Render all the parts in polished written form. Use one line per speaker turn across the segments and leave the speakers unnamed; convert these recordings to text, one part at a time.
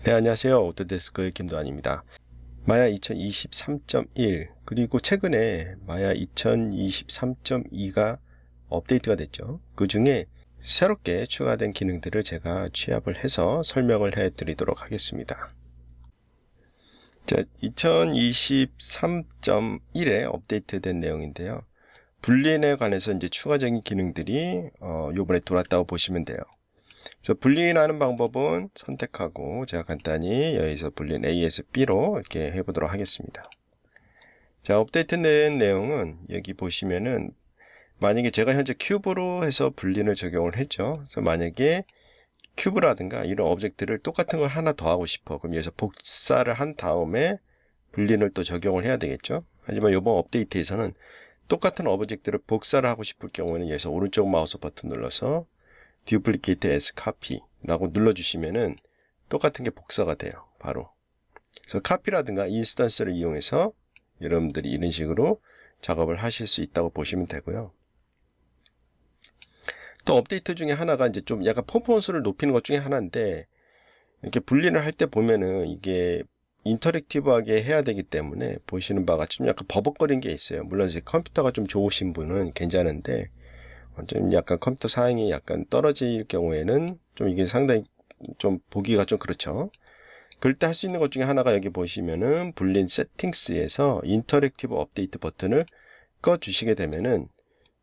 네, 안녕하세요. 오토데스크의 김도환입니다. 마야 2023.1 그리고 최근에 마야 2023.2가 업데이트가 됐죠. 그 중에 새롭게 추가된 기능들을 제가 취합을 해서 설명을 해 드리도록 하겠습니다. 자, 2023.1에 업데이트된 내용인데요. 불린에 관해서 이제 추가적인 기능들이 요번에 들어왔다고 보시면 돼요. 그래서 분리하는 방법은 선택하고 제가 간단히 여기서 분린 ASB로 이렇게 해보도록 하겠습니다. 자, 업데이트된 내용은 여기 보시면은 만약에 제가 현재 큐브로 해서 분린을 적용을 했죠. 그래서 만약에 큐브라든가 이런 오브젝트를 똑같은 걸 하나 더 하고 싶어. 그럼 여기서 복사를 한 다음에 분린을 또 적용을 해야 되겠죠. 하지만 이번 업데이트에서는 똑같은 오브젝트를 복사를 하고 싶을 경우에는 여기서 오른쪽 마우스 버튼 눌러서 Duplicate as Copy 라고 눌러주시면은 똑같은 게 복사가 돼요. 바로. 그래서 카피라든가 인스턴스를 이용해서 여러분들이 이런 식으로 작업을 하실 수 있다고 보시면 되고요. 또 업데이트 중에 하나가 이제 좀 약간 퍼포먼스를 높이는 것 중에 하나인데, 이렇게 분리를 할 때 보면은 이게 인터랙티브하게 해야 되기 때문에 보시는 바가 좀 약간 버벅거리는 게 있어요. 물론 이제 컴퓨터가 좀 좋으신 분은 괜찮은데, 좀 약간 컴퓨터 사양이 약간 떨어질 경우에는 좀 이게 상당히 좀 보기가 좀 그렇죠. 그럴 때 할 수 있는 것 중에 하나가 여기 보시면은 불린 세팅스에서 인터랙티브 업데이트 버튼을 꺼 주시게 되면은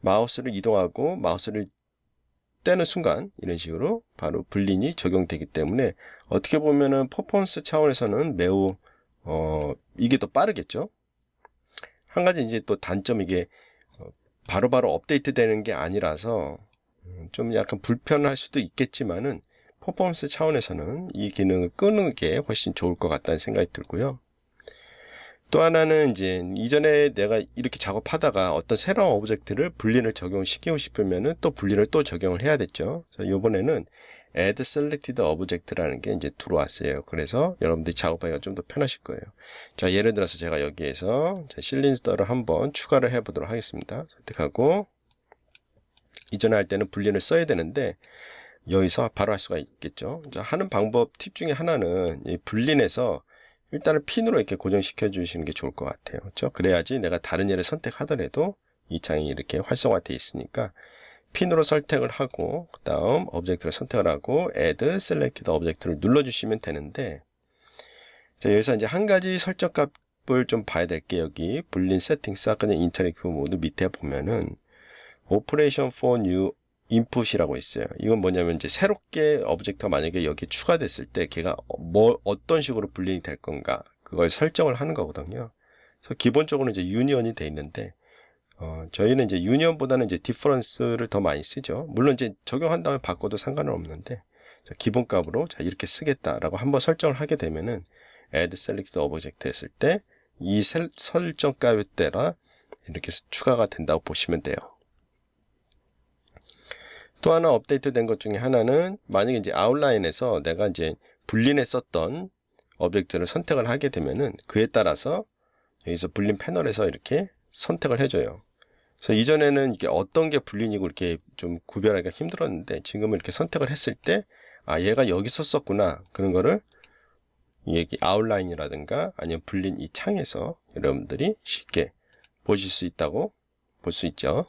마우스를 이동하고 마우스를 떼는 순간 이런 식으로 바로 불린이 적용되기 때문에 어떻게 보면은 퍼포먼스 차원에서는 매우 이게 더 빠르겠죠. 한 가지 이제 또 단점, 이게 바로바로 업데이트 되는 게 아니라서 좀 약간 불편할 수도 있겠지만은 퍼포먼스 차원에서는 이 기능을 끄는 게 훨씬 좋을 것 같다는 생각이 들고요. 또 하나는 이제 이전에 내가 이렇게 작업하다가 어떤 새로운 오브젝트를 분린을 적용시키고 싶으면은 또 분린을 또 적용을 해야 됐죠. 그래서 이번에는 Add Selected Object라는 게 이제 들어왔어요. 그래서 여러분들이 작업하기가 좀 더 편하실 거예요. 자, 예를 들어서 제가 여기에서 실린더를 한번 추가를 해 보도록 하겠습니다. 선택하고, 이전에 할 때는 분린을 써야 되는데 여기서 바로 할 수가 있겠죠. 자, 하는 방법 팁 중에 하나는 이 분린해서 일단은 핀으로 이렇게 고정시켜 주시는 게 좋을 것 같아요. 그렇죠? 그래야지 내가 다른 예를 선택하더라도 이 창이 이렇게 활성화되어 있으니까 핀으로 선택을 하고, 그 다음 오브젝트를 선택을 하고 Add Selected Object를 눌러주시면 되는데, 자, 여기서 이제 한 가지 설정 값을 좀 봐야 될 게, 여기 불린 세팅스 아까 전에 인터랙티브 모드 밑에 보면은 Operation for New Input이라고 있어요. 이건 뭐냐면 이제 새롭게 오브젝트가 만약에 여기 추가됐을 때 걔가 어떤 식으로 분린이 될 건가, 그걸 설정을 하는 거거든요. 그래서 기본적으로 이제 유니언이 돼 있는데, 저희는 이제 유니언보다는 이제 디퍼런스를 더 많이 쓰죠. 물론 이제 적용한 다음에 바꿔도 상관은 없는데, 자, 기본 값으로 자, 이렇게 쓰겠다라고 한번 설정을 하게 되면은 Add Selected Object 했을 때 이 설정 값에 따라 이렇게 추가가 된다고 보시면 돼요. 또 하나 업데이트 된 것 중에 하나는, 만약에 이제 아웃라인에서 내가 이제 불린했었던 오브젝트를 선택을 하게 되면은 그에 따라서 여기서 불린 패널에서 이렇게 선택을 해줘요. 그래서 이전에는 이게 어떤 게 불린이고 이렇게 좀 구별하기가 힘들었는데, 지금은 이렇게 선택을 했을 때, 아, 얘가 여기 썼었구나. 그런 거를 여기 아웃라인이라든가 아니면 불린 이 창에서 여러분들이 쉽게 보실 수 있다고 볼 수 있죠.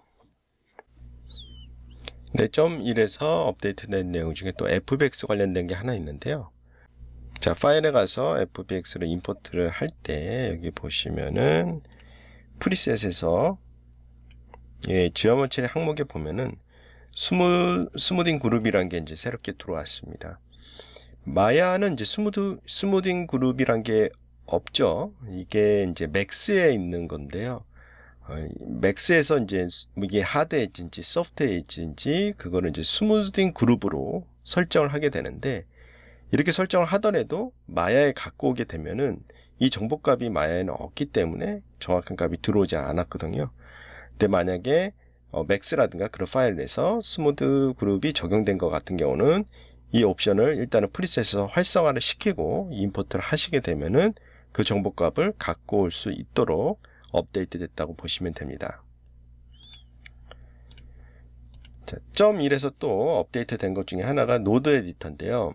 네, 점 1에서 업데이트된 내용 중에 또 FBX 관련된 게 하나 있는데요. 자, 파일에 가서 FBX를 임포트를 할 때 여기 보시면은 프리셋에서 지오메트리 항목에 보면은 스무딩 그룹이란 게 이제 새롭게 들어왔습니다. 마야는 이제 스무딩 그룹이란 게 없죠. 이게 이제 맥스에 있는 건데요. 맥스에서 이제 이게 하드 엣지인지 소프트 엣지인지 그거를 이제 스무딩 그룹으로 설정을 하게 되는데, 이렇게 설정을 하더라도 마야에 갖고 오게 되면은 이 정보값이 마야에는 없기 때문에 정확한 값이 들어오지 않았거든요. 근데 만약에 맥스라든가 그런 파일에서 스무드 그룹이 적용된 것 같은 경우는 이 옵션을 일단은 프리셋에서 활성화를 시키고 임포트를 하시게 되면은 그 정보값을 갖고 올 수 있도록 업데이트 됐다고 보시면 됩니다. 자, 점 1에서 또 업데이트 된 것 중에 하나가 노드 에디터인데요.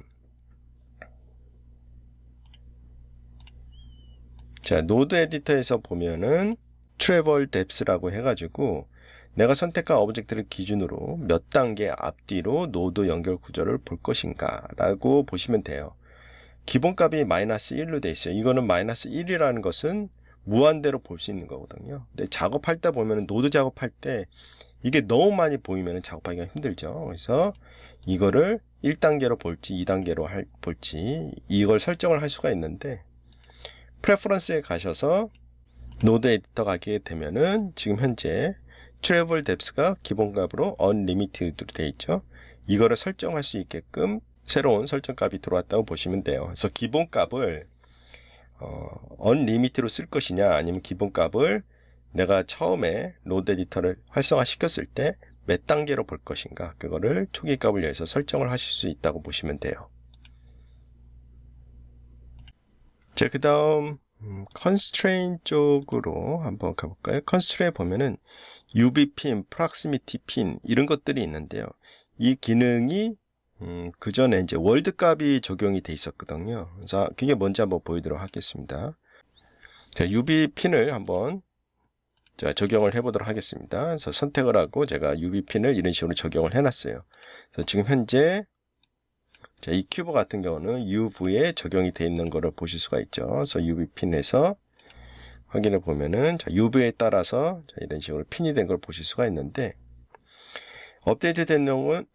자, 노드 에디터에서 보면은 트래블 뎁스라고 해가지고 내가 선택한 오브젝트를 기준으로 몇 단계 앞뒤로 노드 연결 구조를 볼 것인가 라고 보시면 돼요. 기본값이 -1로 돼 있어요. 이거는 -1이라는 것은 무한대로 볼 수 있는 거거든요. 근데 작업할 때 보면은 노드 작업할 때 이게 너무 많이 보이면 작업하기가 힘들죠. 그래서 이거를 1단계로 볼지 2단계로 볼지 이걸 설정을 할 수가 있는데, 프레퍼런스에 가셔서 노드 에디터 가게 되면은 지금 현재 트래블 뎁스가 기본값으로 unlimited로 되어 있죠. 이거를 설정할 수 있게끔 새로운 설정값이 들어왔다고 보시면 돼요. 그래서 기본값을 unlimited로 쓸 것이냐, 아니면 기본값을 내가 처음에 노드 에디터를 활성화 시켰을 때 몇 단계로 볼 것인가, 그거를 초기 값을 위해서 설정을 하실 수 있다고 보시면 돼요. 자, 그 다음 constraint 쪽으로 한번 가볼까요? constraint 보면은 UV 핀, proximity 핀 이런 것들이 있는데요. 이 기능이 그 전에 이제 월드 값이 적용이 돼 있었거든요. 그래서 그게 뭔지 한번 보이도록 하겠습니다. 자, UV 핀을 한번 적용을 해보도록 하겠습니다. 그래서 선택을 하고 제가 UV 핀을 이런 식으로 적용을 해놨어요. 그래서 지금 현재 자, 이 큐브 같은 경우는 UV에 적용이 되어 있는 것을 보실 수가 있죠. 그래서 UV 핀에서 확인해 보면은 자, UV에 따라서 자, 이런 식으로 핀이 된 걸 보실 수가 있는데, 업데이트 된 내용은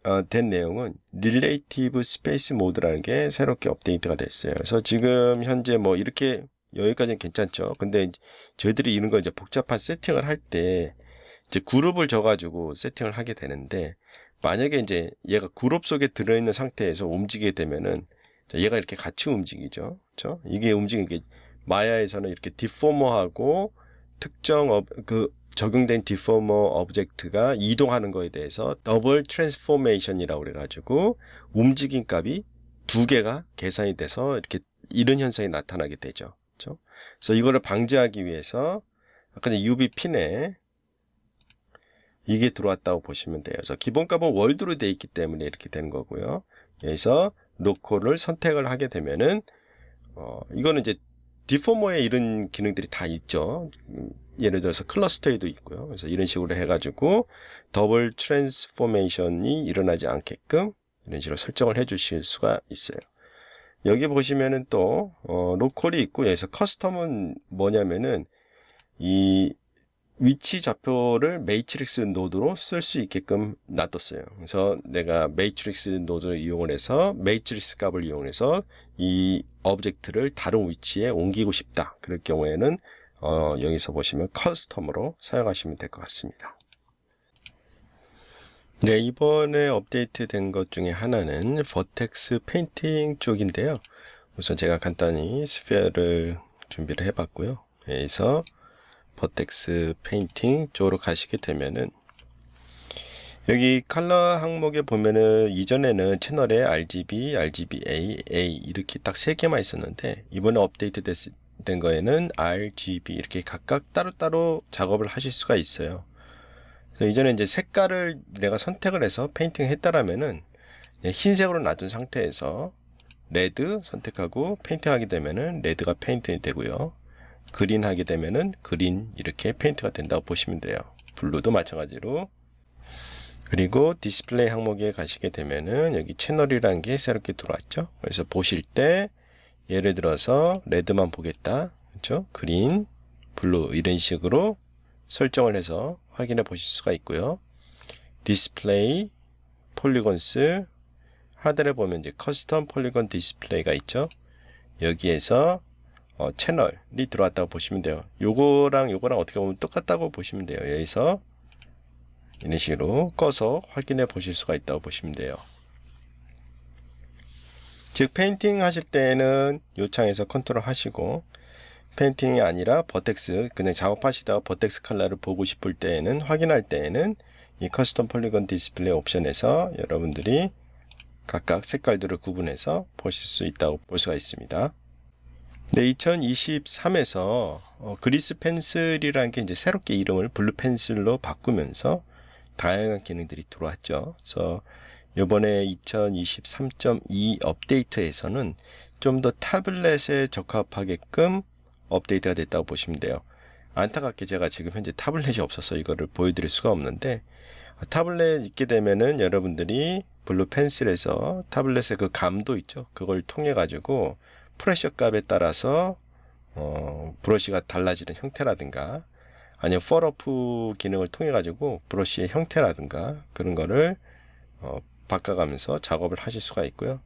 Relative Space Mode라는 게 새롭게 업데이트가 됐어요. 그래서 지금 현재 뭐 이렇게 여기까지는 괜찮죠. 근데 저희들이 이런 거 이제 복잡한 세팅을 할 때 이제 그룹을 줘가지고 세팅을 하게 되는데, 만약에 이제 얘가 그룹 속에 들어있는 상태에서 움직이게 되면은 얘가 이렇게 같이 움직이죠. 그렇죠? 이게 움직이게 마야에서는 이렇게 디포머하고 특정 적용된 디포머 오브젝트가 이동하는 거에 대해서 더블 트랜스포메이션이라고 그래가지고 움직임 값이 두 개가 계산이 돼서 이렇게 이런 현상이 나타나게 되죠. 그렇죠? 그래서 이거를 방지하기 위해서 아까 UV 핀에 이게 들어왔다고 보시면 돼요. 그래서 기본값은 월드로 되어 있기 때문에 이렇게 되는 거고요. 여기서 로컬을 선택을 하게 되면은 이거는 이제 디포머에 이런 기능들이 다 있죠. 예를 들어서 클러스터에도 있고요. 그래서 이런 식으로 해가지고 더블 트랜스포메이션이 일어나지 않게끔 이런 식으로 설정을 해 주실 수가 있어요. 여기 보시면은 또 로컬이 있고, 여기서 커스텀은 뭐냐면은 이 위치 좌표를 매트릭스 노드로 쓸 수 있게끔 놔뒀어요. 그래서 내가 매트릭스 노드를 이용을 해서 매트릭스 값을 이용해서 이 오브젝트를 다른 위치에 옮기고 싶다. 그럴 경우에는 여기서 보시면 커스텀으로 사용하시면 될 것 같습니다. 네, 이번에 업데이트 된 것 중에 하나는 버텍스 페인팅 쪽인데요. 우선 제가 간단히 스피어를 준비를 해봤고요. 여기서 버텍스 페인팅 쪽으로 가시게 되면은 여기 컬러 항목에 보면은 이전에는 채널에 RGB, RGBA, A 이렇게 딱 세 개만 있었는데, 이번에 업데이트 된 거에는 RGB 이렇게 각각 따로따로 작업을 하실 수가 있어요. 이전에 이제 색깔을 내가 선택을 해서 페인팅 했다라면은 흰색으로 놔둔 상태에서 레드 선택하고 페인팅 하게 되면은 레드가 페인팅이 되고요. 그린 하게 되면은 그린 이렇게 페인트가 된다고 보시면 돼요. 블루도 마찬가지로. 그리고 디스플레이 항목에 가시게 되면은 여기 채널이라는 게 새롭게 들어왔죠. 그래서 보실 때 예를 들어서 레드만 보겠다, 그렇죠? 그린, 블루 이런 식으로 설정을 해서 확인해 보실 수가 있고요. 디스플레이, 폴리곤스, 하단에 보면 이제 커스텀 폴리곤 디스플레이가 있죠. 여기에서 채널이 들어왔다고 보시면 돼요. 요거랑 어떻게 보면 똑같다고 보시면 돼요. 여기서 이런 식으로 꺼서 확인해 보실 수가 있다고 보시면 돼요. 즉 페인팅 하실 때는 요 창에서 컨트롤 하시고, 페인팅이 아니라 버텍스 그냥 작업하시다가 버텍스 컬러를 보고 싶을 때에는, 확인할 때에는 이 커스텀 폴리곤 디스플레이 옵션에서 여러분들이 각각 색깔들을 구분해서 보실 수 있다고 볼 수가 있습니다. 네, 2023에서 그리스 펜슬이라는 게 이제 새롭게 이름을 블루 펜슬로 바꾸면서 다양한 기능들이 들어왔죠. 그래서 이번에 2023.2 업데이트에서는 좀 더 타블렛에 적합하게끔 업데이트가 됐다고 보시면 돼요. 안타깝게 제가 지금 현재 타블렛이 없어서 이거를 보여드릴 수가 없는데, 타블렛 있게 되면은 여러분들이 블루 펜슬에서 타블렛의 그 감도 있죠. 그걸 통해 가지고 프레셔 값에 따라서 브러쉬가 달라지는 형태라든가, 아니면 펄어프 기능을 통해 가지고 브러쉬의 형태라든가 그런 거를 바꿔가면서 작업을 하실 수가 있고요.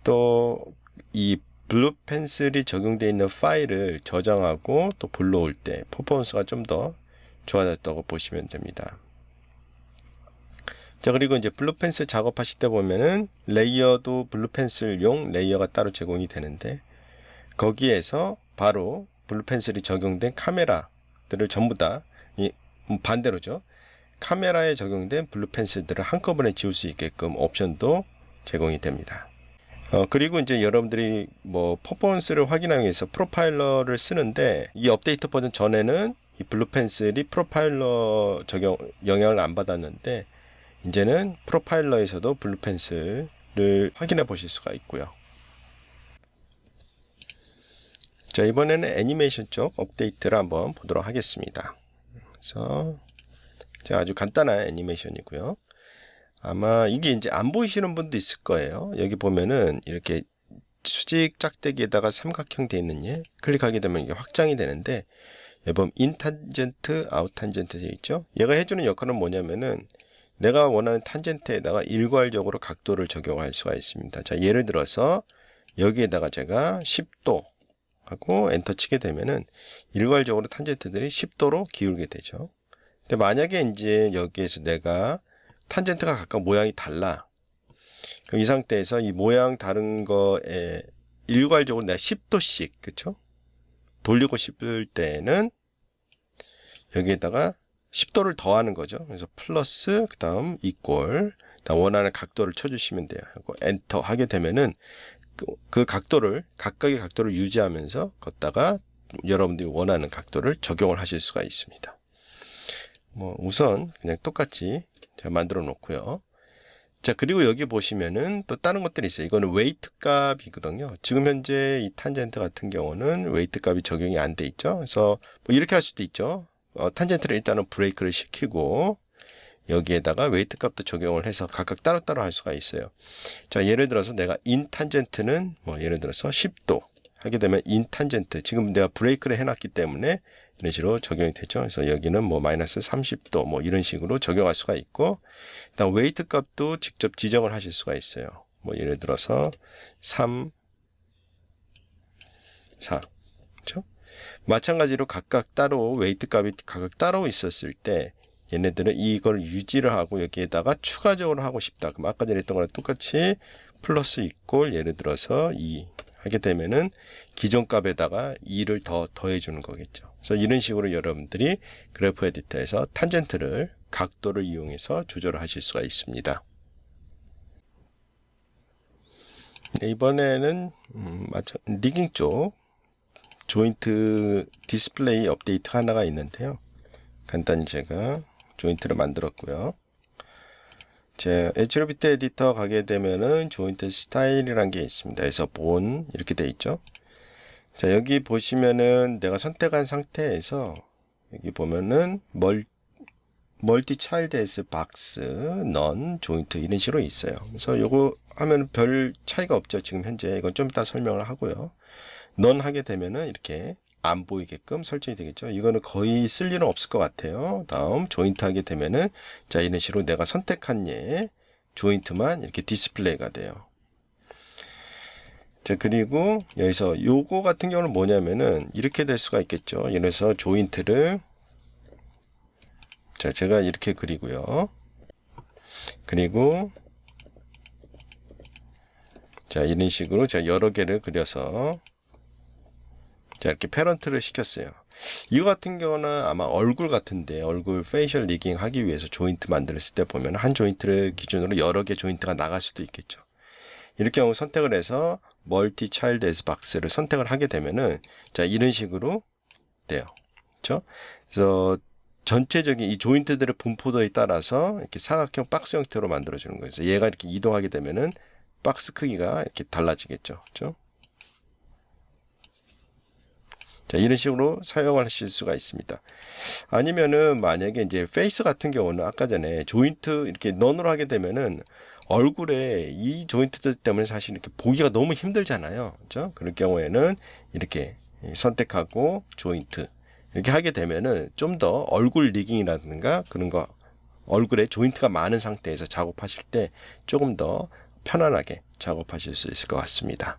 또 이 블루 펜슬이 적용되어 있는 파일을 저장하고 또 불러올 때 퍼포먼스가 좀 더 좋아졌다고 보시면 됩니다. 자, 그리고 이제 블루 펜슬 작업하실 때 보면은 레이어도 블루 펜슬용 레이어가 따로 제공이 되는데, 거기에서 바로 블루 펜슬이 적용된 카메라들을 전부 다 반대로죠. 카메라에 적용된 블루 펜슬들을 한꺼번에 지울 수 있게끔 옵션도 제공이 됩니다. 그리고 이제 여러분들이 뭐 퍼포먼스를 확인하기 위해서 프로파일러를 쓰는데, 이 업데이트 버전 전에는 이 블루 펜슬이 프로파일러 적용 영향을 안 받았는데, 이제는 프로파일러에서도 블루 펜슬을 확인해 보실 수가 있고요. 자, 이번에는 애니메이션 쪽 업데이트를 한번 보도록 하겠습니다. 그래서 아주 간단한 애니메이션이고요. 아마 이게 이제 안 보이시는 분도 있을 거예요. 여기 보면은 이렇게 수직 짝대기에다가 삼각형 되어 있는 예 클릭하게 되면 이게 확장이 되는데, 여기 보면 인 탄젠트, 아웃 탄젠트 되어 있죠. 얘가 해주는 역할은 뭐냐면은 내가 원하는 탄젠트에다가 일괄적으로 각도를 적용할 수가 있습니다. 자, 예를 들어서 여기에다가 제가 10도 하고 엔터 치게 되면은 일괄적으로 탄젠트들이 10도로 기울게 되죠. 근데 만약에 이제 여기에서 내가 탄젠트가 각각 모양이 달라. 그럼 이 상태에서 이 모양 다른 거에 일괄적으로 내가 10도씩, 그쵸? 돌리고 싶을 때는 여기에다가 10도를 더하는 거죠. 그래서 플러스, 그 다음 이꼴, 다음 원하는 각도를 쳐주시면 돼요. 하고 엔터 하게 되면은 그 각도를, 각각의 각도를 유지하면서 걷다가 여러분들이 원하는 각도를 적용을 하실 수가 있습니다. 뭐 우선 그냥 똑같이 제가 만들어 놓고요. 자, 그리고 여기 보시면은 또 다른 것들이 있어요. 이거는 웨이트 값이거든요. 지금 현재 이 탄젠트 같은 경우는 웨이트 값이 적용이 안 돼 있죠. 그래서 뭐 이렇게 할 수도 있죠. 탄젠트를 일단은 브레이크를 시키고 여기에다가 웨이트 값도 적용을 해서 각각 따로따로 할 수가 있어요. 자, 예를 들어서 내가 인 탄젠트는 뭐 예를 들어서 10도 하게 되면 인 탄젠트, 지금 내가 브레이크를 해놨기 때문에 이런 식으로 적용이 되죠. 그래서 여기는 뭐 마이너스 30도 뭐 이런 식으로 적용할 수가 있고, 일단 웨이트 값도 직접 지정을 하실 수가 있어요. 뭐 예를 들어서 3, 4, 그렇죠? 마찬가지로 각각 따로 웨이트 값이 각각 따로 있었을 때 얘네들은 이걸 유지를 하고 여기에다가 추가적으로 하고 싶다. 그럼 아까 전에 했던 거랑 똑같이 플러스 이꼴 예를 들어서 2 하게 되면은 기존 값에다가 2를 더 더해 주는 거겠죠. 그래서 이런 식으로 여러분들이 그래프 에디터에서 탄젠트를 각도를 이용해서 조절을 하실 수가 있습니다. 네, 이번에는 리깅 쪽 조인트 디스플레이 업데이트 하나가 있는데요. 간단히 제가 조인트를 만들었고요. 제 엣지로비트 에디터 가게 되면은 조인트 스타일이란 게 있습니다. 그래서 본 이렇게 돼 있죠. 자, 여기 보시면은 내가 선택한 상태에서 여기 보면은 멀티 차일드 에스 박스 넌 조인트 이런 식으로 있어요. 그래서 요거 하면 별 차이가 없죠. 지금 현재 이건 좀 이따 설명을 하고요. 넌 하게 되면은 이렇게 안 보이게끔 설정이 되겠죠. 이거는 거의 쓸 일은 없을 것 같아요. 다음 조인트 하게 되면은 자, 이런 식으로 내가 선택한 예 조인트만 이렇게 디스플레이가 돼요. 자, 그리고 여기서 요거 같은 경우는 뭐냐면은 이렇게 될 수가 있겠죠. 예를 들어서 조인트를 자, 제가 이렇게 그리고요. 그리고 자, 이런 식으로 제가 여러 개를 그려서 자, 이렇게 패런트를 시켰어요. 이거 같은 경우는 아마 얼굴 같은데, 얼굴 페이셜 리깅 하기 위해서 조인트 만들었을 때 보면 한 조인트를 기준으로 여러 개 조인트가 나갈 수도 있겠죠. 이렇게 하고 선택을 해서 멀티 차일드 에스 박스를 선택을 하게 되면은 자, 이런 식으로 돼요. 그렇죠? 그래서 전체적인 이 조인트들의 분포도에 따라서 이렇게 사각형 박스 형태로 만들어 주는 거예요. 그래서 얘가 이렇게 이동하게 되면은 박스 크기가 이렇게 달라지겠죠. 그렇죠? 자, 이런 식으로 사용하실 수가 있습니다. 아니면은 만약에 이제 페이스 같은 경우는 아까 전에 조인트 이렇게 넌으로 하게 되면은 얼굴에 이 조인트들 때문에 사실 이렇게 보기가 너무 힘들잖아요. 그렇죠? 그럴 경우에는 이렇게 선택하고 조인트 이렇게 하게 되면은 좀 더 얼굴 리깅이라든가 그런 거 얼굴에 조인트가 많은 상태에서 작업하실 때 조금 더 편안하게 작업하실 수 있을 것 같습니다.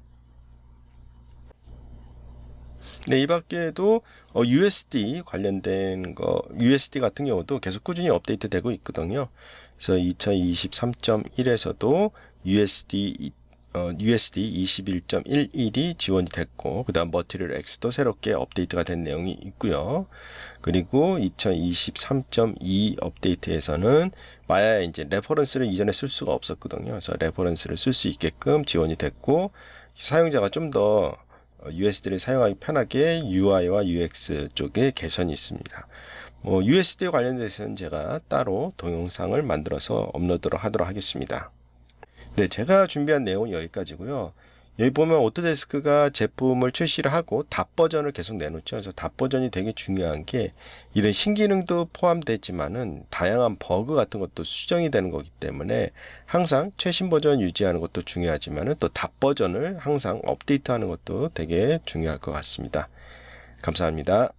네, 이 밖에도 USD 관련된 거, USD 같은 경우도 계속 꾸준히 업데이트 되고 있거든요. 그래서 2023.1에서도 USD 21.11이 지원이 됐고, 그 다음 머티리얼 X도 새롭게 업데이트가 된 내용이 있고요. 그리고 2023.2 업데이트에서는 마야에 이제 레퍼런스를 이전에 쓸 수가 없었거든요. 그래서 레퍼런스를 쓸 수 있게끔 지원이 됐고, 사용자가 좀더 USD를 사용하기 편하게 UI와 UX 쪽에 개선이 있습니다. USD 관련돼서는 제가 따로 동영상을 만들어서 업로드를 하도록 하겠습니다. 네, 제가 준비한 내용은 여기까지고요. 여기 보면 오토데스크가 제품을 출시를 하고 닷 버전을 계속 내놓죠. 그래서 닷 버전이 되게 중요한 게 이런 신기능도 포함되지만은 다양한 버그 같은 것도 수정이 되는 거기 때문에 항상 최신 버전 유지하는 것도 중요하지만은 또 닷 버전을 항상 업데이트하는 것도 되게 중요할 것 같습니다. 감사합니다.